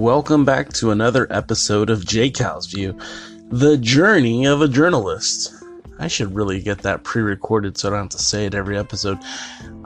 welcome back to another episode of JCal's View, the journey of a journalist. I should really get that pre-recorded so I don't have to say it every episode.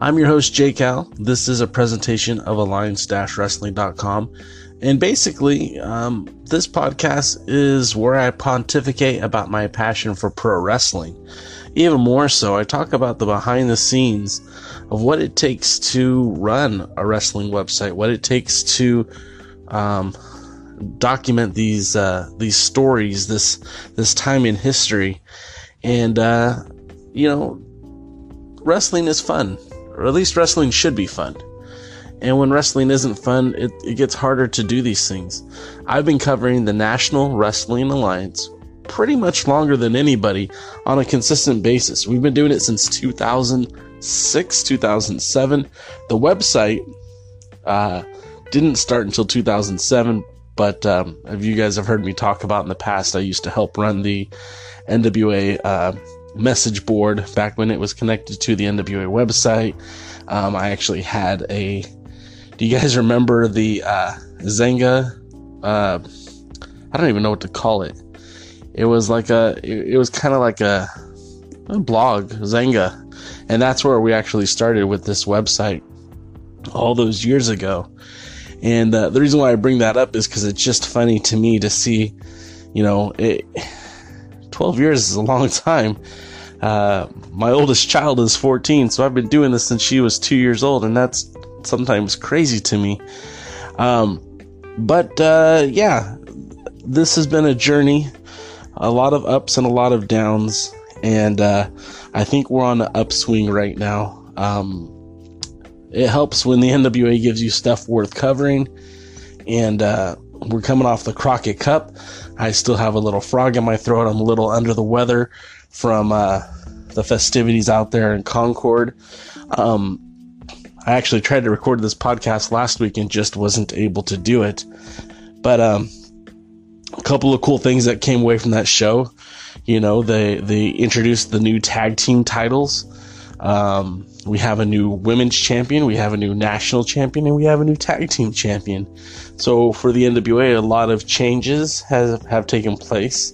I'm your host, JCal. This is a presentation of alliance-wrestling.com. And basically, this podcast is where I pontificate about my passion for pro wrestling. Even more so, I talk about the behind the scenes of what it takes to run a wrestling website, what it takes to document these stories, this time in history. And, wrestling is fun, or at least wrestling should be fun. And when wrestling isn't fun, it gets harder to do these things. I've been covering the National Wrestling Alliance pretty much longer than anybody on a consistent basis. We've been doing it since 2006, 2007. The website didn't start until 2007, but if you guys have heard me talk about in the past, I used to help run the NWA message board back when it was connected to the NWA website. I actually had do you guys remember the Zenga? I don't even know what to call it. It was kind of like a blog, Zenga. And that's where we actually started with this website all those years ago. And the reason why I bring that up is because it's just funny to me to see, 12 years is a long time. My oldest child is 14, so I've been doing this since she was 2 years old, and that's sometimes crazy to me. This has been a journey, a lot of ups and a lot of downs, and I think we're on an upswing right now. It helps when the NWA gives you stuff worth covering, and we're coming off the Crockett Cup. I still have a little frog in my throat. I'm a little under the weather from the festivities out there in Concord. I actually tried to record this podcast last week and just wasn't able to do it. But a couple of cool things that came away from that show. They introduced the new tag team titles. We have a new women's champion, we have a new national champion, and we have a new tag team champion. So for the NWA, a lot of changes have taken place.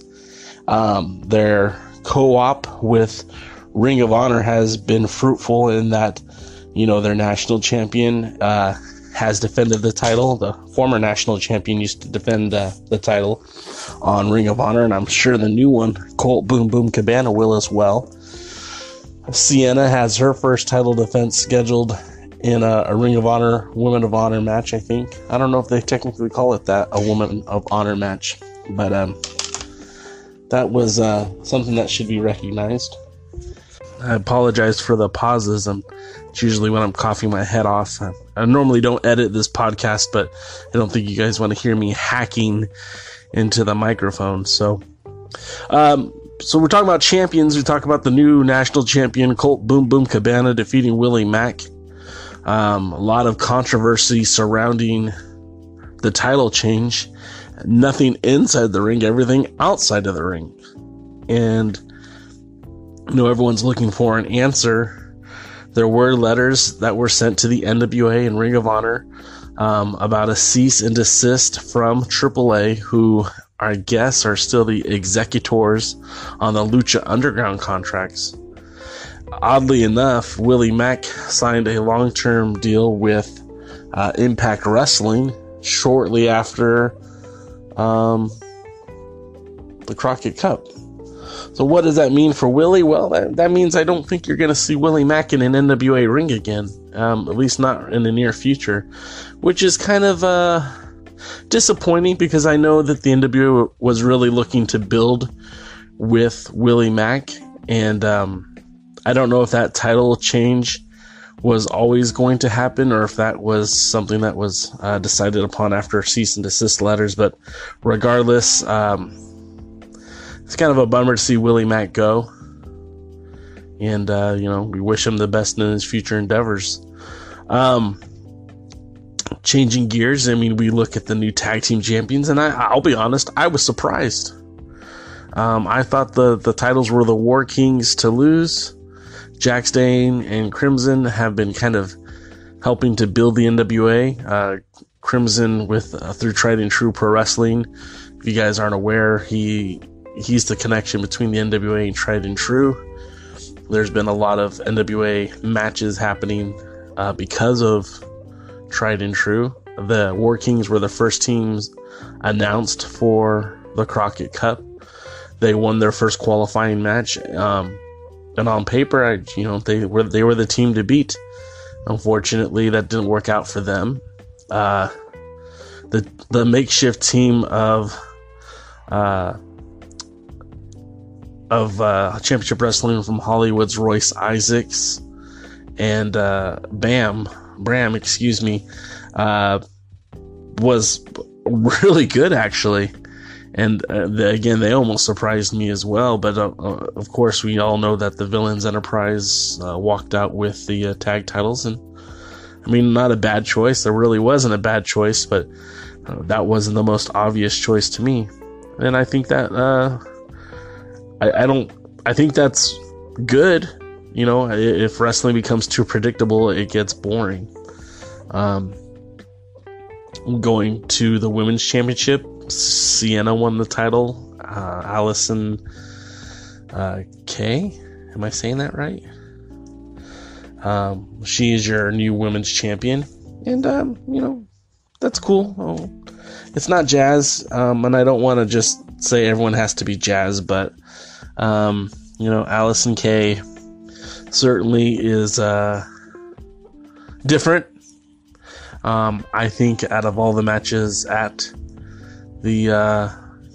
Their co-op with Ring of Honor has been fruitful in that, their national champion has defended the title. The former national champion used to defend the title on Ring of Honor, and I'm sure the new one, Colt Boom Boom Cabana, will as well. Sienna has her first title defense scheduled in a Ring of Honor, Women of Honor match, I think. I don't know if they technically call it that, a Woman of Honor match. But that was something that should be recognized. I apologize for the pauses. It's usually when I'm coughing my head off. I normally don't edit this podcast, but I don't think you guys want to hear me hacking into the microphone. So we're talking about champions. We talk about the new national champion, Colt Boom Boom Cabana, defeating Willie Mack. A lot of controversy surrounding the title change. Nothing inside the ring, everything outside of the ring. And, everyone's looking for an answer. There were letters that were sent to the NWA and Ring of Honor about a cease and desist from AAA, who I guess are still the executors on the Lucha Underground contracts. Oddly enough, Willie Mack signed a long-term deal with Impact Wrestling shortly after the Crockett Cup. So what does that mean for Willie? Well, that means I don't think you're going to see Willie Mack in an NWA ring again, at least not in the near future, which is kind of disappointing because I know that the NWA was really looking to build with Willie Mack, and I don't know if that title change was always going to happen or if that was something that was decided upon after cease and desist letters, but regardless, it's kind of a bummer to see Willie Mack go, and we wish him the best in his future endeavors. Changing gears, we look at the new tag team champions, and I'll be honest, I was surprised. I thought the titles were the War Kings to lose. Jack Stain and Crimson have been kind of helping to build the NWA. Crimson with through Tried and True Pro Wrestling. If you guys aren't aware, he's the connection between the NWA and Tried and True. There's been a lot of NWA matches happening because of Tried and True. The War Kings were the first teams announced for the Crockett Cup. They won their first qualifying match, and on paper, they were the team to beat. Unfortunately, that didn't work out for them. The makeshift team of Championship Wrestling from Hollywood's Royce Isaacs and Bram, was really good, actually. And again, they almost surprised me as well. But of course, we all know that the Villains Enterprise walked out with the tag titles. And I mean, not a bad choice. There really wasn't a bad choice, but that wasn't the most obvious choice to me. And I think that I think that's good. If wrestling becomes too predictable, it gets boring. Going to the Women's Championship, Sienna won the title. Allison Kay, am I saying that right? She is your new Women's Champion, and that's cool. It's not Jazz, and I don't want to just say everyone has to be Jazz, but Allison Kay certainly is different. I think out of all the matches at the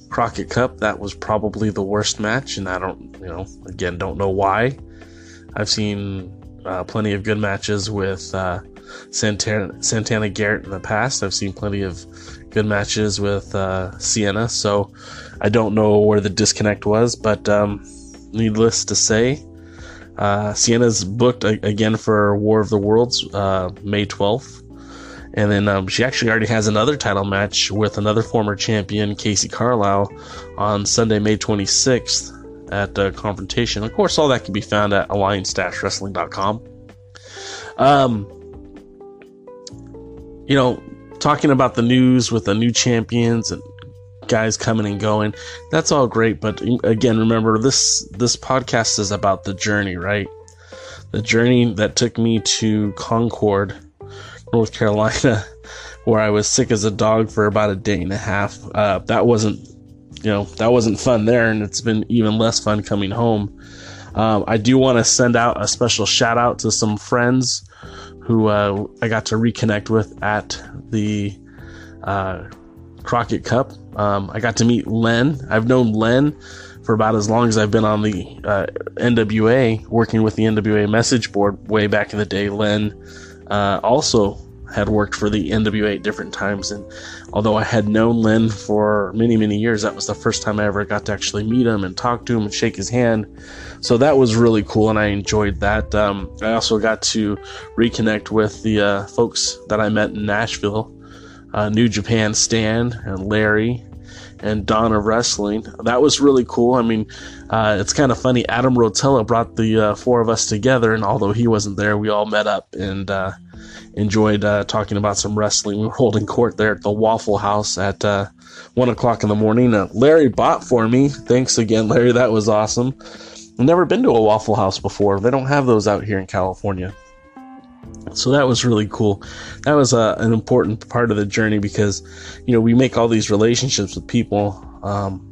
Crockett Cup, that was probably the worst match, and I don't know why. I've seen plenty of good matches with Santana Garrett in the past. I've seen plenty of good matches with Sienna, so I don't know where the disconnect was, but needless to say, Sienna's booked again for War of the Worlds, May 12th. And then she actually already has another title match with another former champion, Casey Carlisle, on Sunday, May 26th at Confrontation. Of course, all that can be found at alliance-wrestling.com. Talking about the news with the new champions and guys coming and going, that's all great. But again, remember, this podcast is about the journey, right? The journey that took me to Concord, North Carolina, where I was sick as a dog for about a day and a half. That wasn't fun there, and it's been even less fun coming home. I do want to send out a special shout out to some friends who I got to reconnect with at the Crockett Cup. I got to meet Len. I've known Len for about as long as I've been on the NWA, working with the NWA message board way back in the day. Len also had worked for the NWA at different times, and although I had known Len for many, many years, that was the first time I ever got to actually meet him and talk to him and shake his hand. So that was really cool, and I enjoyed that. I also got to reconnect with the folks that I met in Nashville, New Japan Stan and Larry and Dawn of Wrestling. That was really cool. I mean, it's kind of funny. Adam Rotella brought the four of us together, and although he wasn't there, we all met up and enjoyed talking about some wrestling. We were holding court there at the Waffle House at 1 o'clock in the morning. Larry bought for me. Thanks again, Larry. That was awesome. I've never been to a Waffle House before. They don't have those out here in California. So that was really cool. That was an important part of the journey because, we make all these relationships with people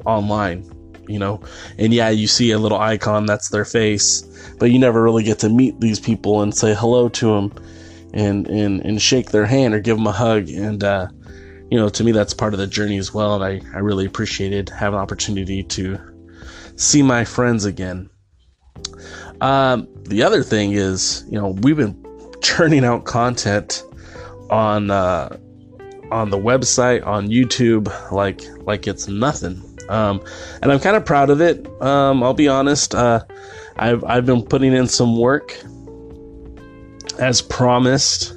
online, and yeah, you see a little icon, that's their face, but you never really get to meet these people and say hello to them and shake their hand or give them a hug. And, to me, that's part of the journey as well. And I really appreciated having an opportunity to see my friends again. The other thing is, we've been churning out content on the website, on YouTube, like it's nothing. And I'm kind of proud of it. I'll be honest. I've been putting in some work. As promised,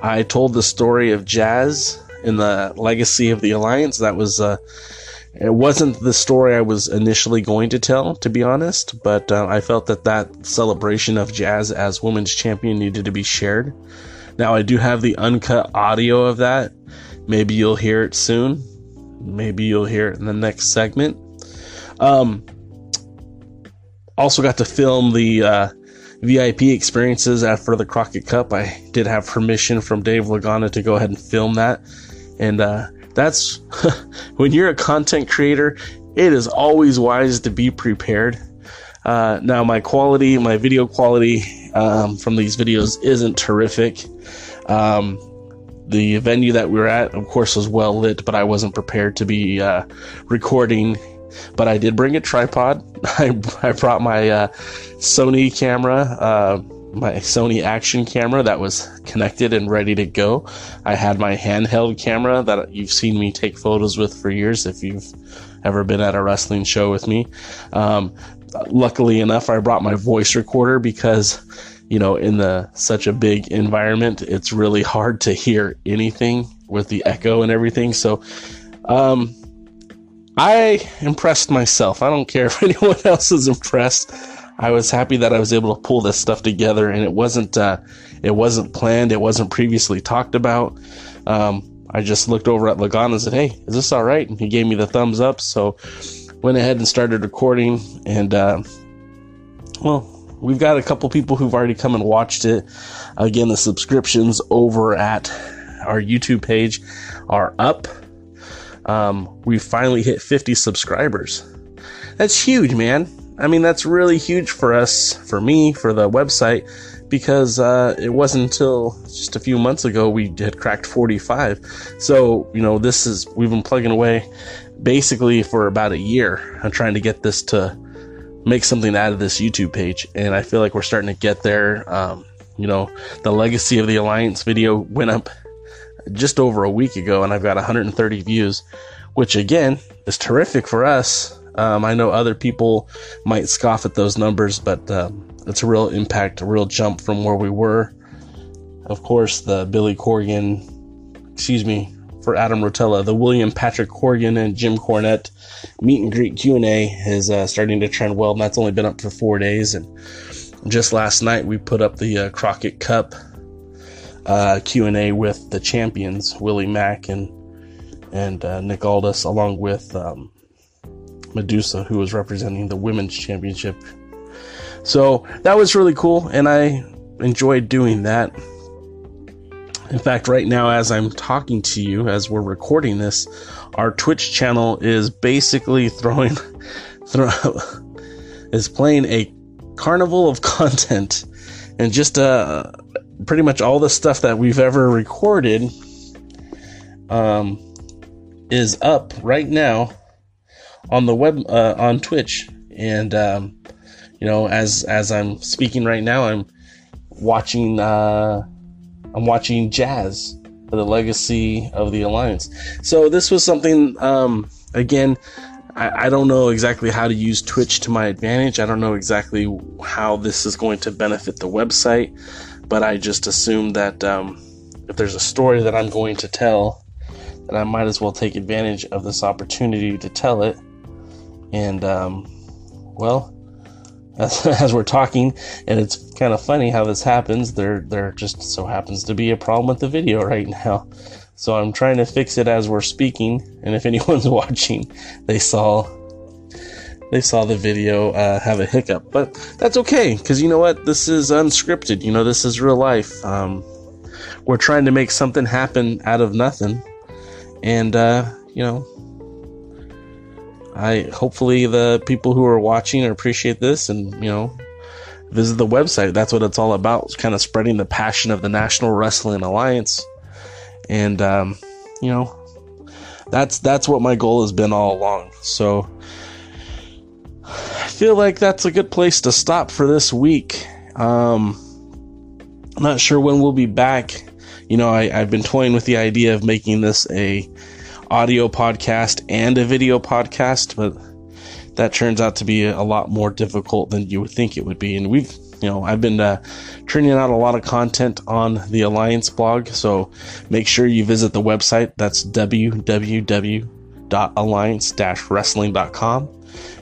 I told the story of Jazz in the Legacy of the Alliance. That was, it wasn't the story I was initially going to tell, to be honest, but I felt that celebration of Jazz as women's champion needed to be shared. Now, I do have the uncut audio of that. Maybe you'll hear it soon. Maybe you'll hear it in the next segment. Also got to film the VIP experiences after the Crockett Cup. I did have permission from Dave Lagana to go ahead and film that. And that's when you're a content creator, it is always wise to be prepared. Now, my video quality from these videos isn't terrific. The venue that we were at, of course, was well lit, but I wasn't prepared to be recording. But I did bring a tripod. I brought my Sony camera, my Sony action camera that was connected and ready to go. I had my handheld camera that you've seen me take photos with for years if you've ever been at a wrestling show with me. Luckily enough, I brought my voice recorder because, in such a big environment, it's really hard to hear anything with the echo and everything. So, I impressed myself. I don't care if anyone else is impressed. I was happy that I was able to pull this stuff together, and it wasn't planned. It wasn't previously talked about. I just looked over at Lagana and said, "Hey, is this all right?" And he gave me the thumbs up. So went ahead and started recording. And, we've got a couple people who've already come and watched it. Again, the subscriptions over at our YouTube page are up. We finally hit 50 subscribers. That's huge, man. I mean, that's really huge for us, for me, for the website, because it wasn't until just a few months ago we had cracked 45. So, we've been plugging away basically for about a year on trying to get this to make something out of this YouTube page. And I feel like we're starting to get there. The Legacy of the Alliance video went up just over a week ago, and I've got 130 views, which again is terrific for us. I know other people might scoff at those numbers, but it's a real impact, a real jump from where we were. Of course, the for Adam Rotella, the William Patrick Corgan and Jim Cornette meet and greet Q&A is starting to trend well, and that's only been up for 4 days. And just last night we put up the Crockett Cup Q&A with the champions, Willie Mack and Nick Aldis, along with Medusa, who was representing the women's championship. So that was really cool, and I enjoyed doing that. In fact, right now, as I'm talking to you, as we're recording this, our Twitch channel is basically is playing a carnival of content, and just pretty much all the stuff that we've ever recorded is up right now on the web, on Twitch. And as I'm speaking right now, I'm watching Jazz for the Legacy of the Alliance. So this was something, again, I don't know exactly how to use Twitch to my advantage. I don't know exactly how this is going to benefit the website, but I just assume that if there's a story that I'm going to tell, that I might as well take advantage of this opportunity to tell it. And, as we're talking, and it's kind of funny how this happens, there just so happens to be a problem with the video right now. So I'm trying to fix it as we're speaking, and if anyone's watching, they saw the video have a hiccup. But that's okay, because you know what? This is unscripted. This is real life. We're trying to make something happen out of nothing. And, hopefully the people who are watching appreciate this and, visit the website. That's what it's all about. It's kind of spreading the passion of the National Wrestling Alliance. And, that's what my goal has been all along. So I feel like that's a good place to stop for this week. I'm not sure when we'll be back. I've been toying with the idea of making this a audio podcast and a video podcast, but that turns out to be a lot more difficult than you would think it would be. And I've been turning out a lot of content on the Alliance blog, so make sure you visit the website. That's www.alliance-wrestling.com.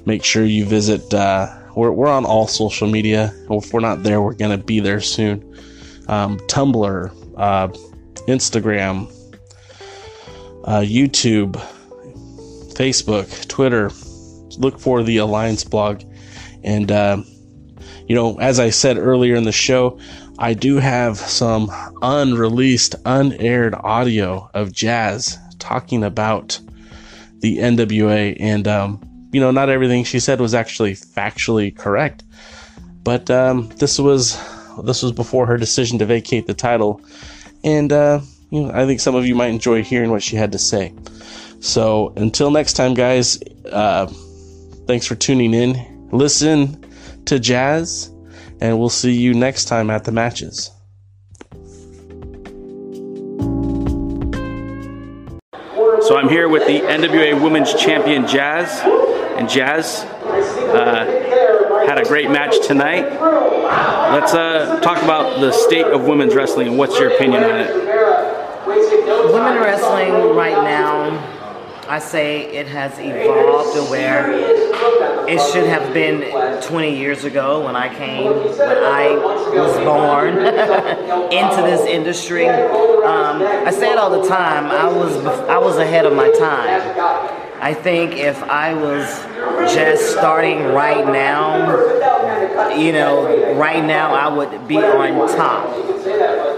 Make sure you visit, we're on all social media. If we're not there, we're going to be there soon. Tumblr, Instagram, YouTube, Facebook, Twitter. Look for the Alliance blog. And, as I said earlier in the show, I do have some unreleased, unaired audio of Jazz talking about the NWA. And, not everything she said was actually factually correct. But this was before her decision to vacate the title. And, I think some of you might enjoy hearing what she had to say. So until next time, guys, thanks for tuning in. Listen to Jazz, and we'll see you next time at the matches. So I'm here with the NWA Women's Champion Jazz, and Jazz had a great match tonight. Let's talk about the state of women's wrestling and what's your opinion on it? Women wrestling right now, I say it has evolved to where it should have been 20 years ago when I was born into this industry. I say it all the time, I was ahead of my time. I think if I was just starting right now, I would be on top.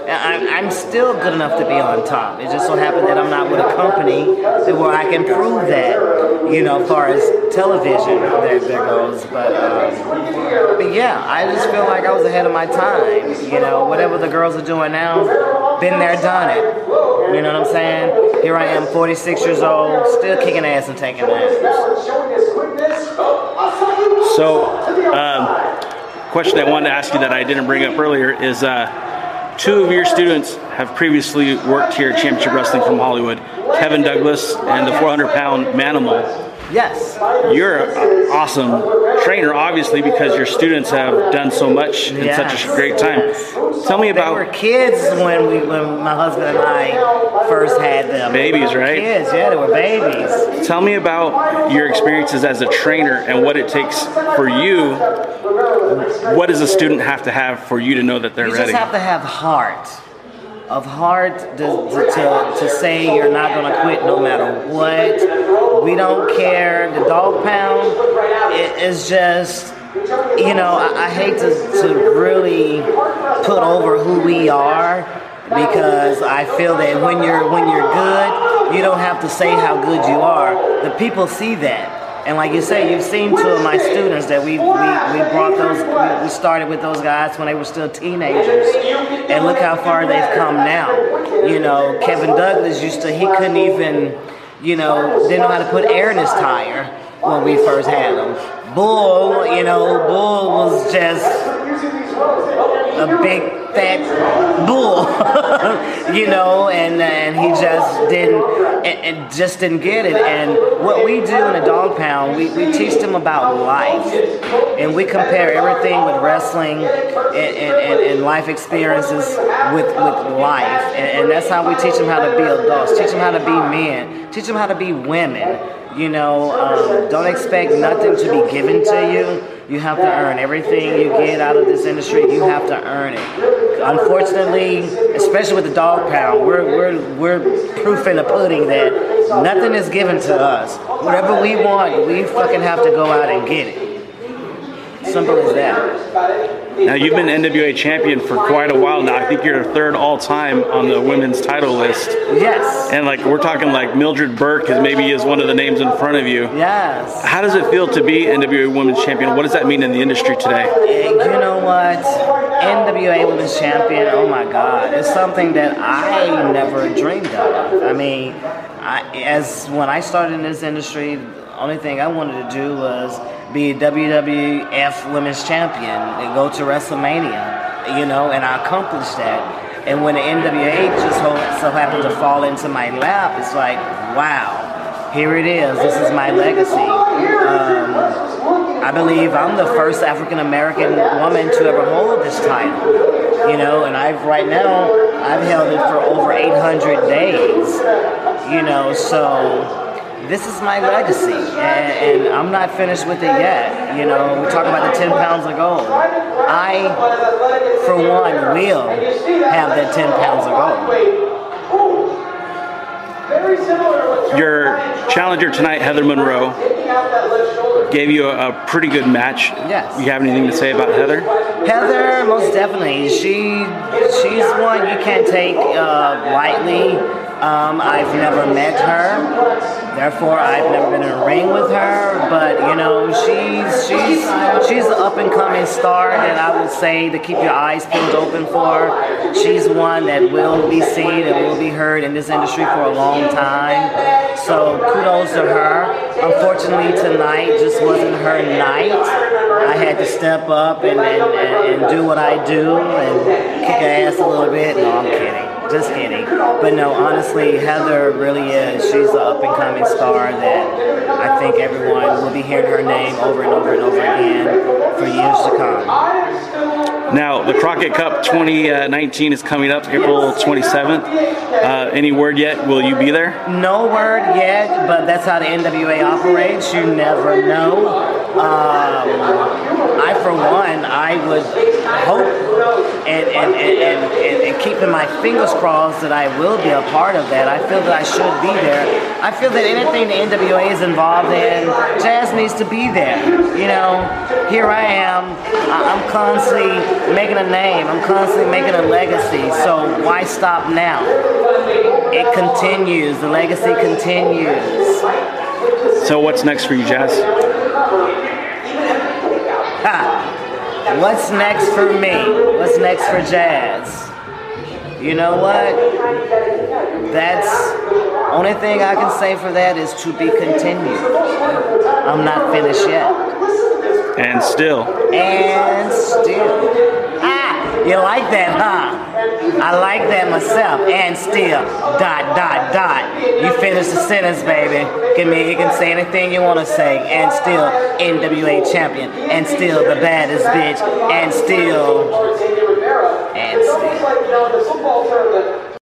I'm still good enough to be on top. It just so happened that I'm not with a company where I can prove that, as far as television there goes. But yeah, I just feel like I was ahead of my time. Whatever the girls are doing now, been there, done it. You know what I'm saying? Here I am, 46 years old, still kicking ass and taking names. So, question I wanted to ask you that I didn't bring up earlier is, two of your students have previously worked here at Championship Wrestling from Hollywood, Kevin Douglas and the 400-pound Manimal. Yes. You're an awesome trainer, obviously, because your students have done so much in such a great time. Tell me about... They were kids when my husband and I first had them. Babies, right? Kids, yeah, they were babies. Tell me about your experiences as a trainer and what it takes for you. What does a student have to have for you to know that they're ready? You just have to have heart. Of heart to say you're not going to quit no matter what. We don't care. The dog pound is just, I hate to really put over who we are, because I feel that when you're good, you don't have to say how good you are. The people see that. And like you say, you've seen two of my students that we brought those, we started with those guys when they were still teenagers. And look how far they've come now. Kevin Douglas he couldn't even, didn't know how to put air in his tire when we first had him. Bull was just a big fat bull, and he just didn't get it. And what we do in a dog pound, we teach them about life, and we compare everything with wrestling and life experiences with life, and that's how we teach them how to be adults, teach them how to be men, teach them how to be women. Don't expect nothing to be given to you. You have to earn everything you get out of this industry. You have to earn it. Unfortunately, especially with the dog pound, we're proof in the pudding that nothing is given to us. Whatever we want, we fucking have to go out and get it. Simple as that. Now, you've been NWA champion for quite a while now. I think you're third all-time on the women's title list. Yes. And we're talking Mildred Burke is one of the names in front of you. Yes. How does it feel to be NWA women's champion? What does that mean in the industry today? You know what? NWA women's champion, oh my God. It's something that I never dreamed of. I mean, when I started in this industry, the only thing I wanted to do was be a WWF Women's Champion and go to WrestleMania, and I accomplished that. And when the NWA just so happened to fall into my lap, it's like, wow, here it is. This is my legacy. I believe I'm the first African-American woman to ever hold this title, and I've held it for over 800 days, so this is my legacy, and I'm not finished with it yet. You know, we talk about the 10 pounds of gold. I, for one, will have that 10 pounds of gold. Your challenger tonight, Heather Monroe, gave you a pretty good match. Yes. You have anything to say about Heather? Heather, most definitely. She's one you can't take lightly. I've never met her, therefore I've never been in a ring with her. But you know, she's an up and coming star that I would say to keep your eyes peeled open for. She's one that will be seen and will be heard in this industry for a long time. So kudos to her. Unfortunately, tonight just wasn't her night. I had to step up and do what I do and kick her ass a little bit. No, I'm kidding. Just kidding. But no, honestly, Heather really is. She's an up-and-coming star that I think everyone will be hearing her name over and over and over again for years to come. Now, the Crockett Cup 2019 is coming up April 27th. Any word yet? Will you be there? No word yet, but that's how the NWA operates. You never know. I, for one, I would hope and keeping my fingers crossed that I will be a part of that. I feel that I should be there. I feel that anything the NWA is involved in, Jazz needs to be there. You know, here I am. I'm constantly making a name. I'm constantly making a legacy. So why stop now? It continues. The legacy continues. So what's next for you, Jazz? What's next for me? What's next for Jazz? You know what? That's only thing I can say for that is to be continued. I'm not finished yet. And still. You like that, huh? I like that myself. And still, ... You finish the sentence, baby. You can say anything you want to say. And still, NWA champion. And still, the baddest bitch. And still.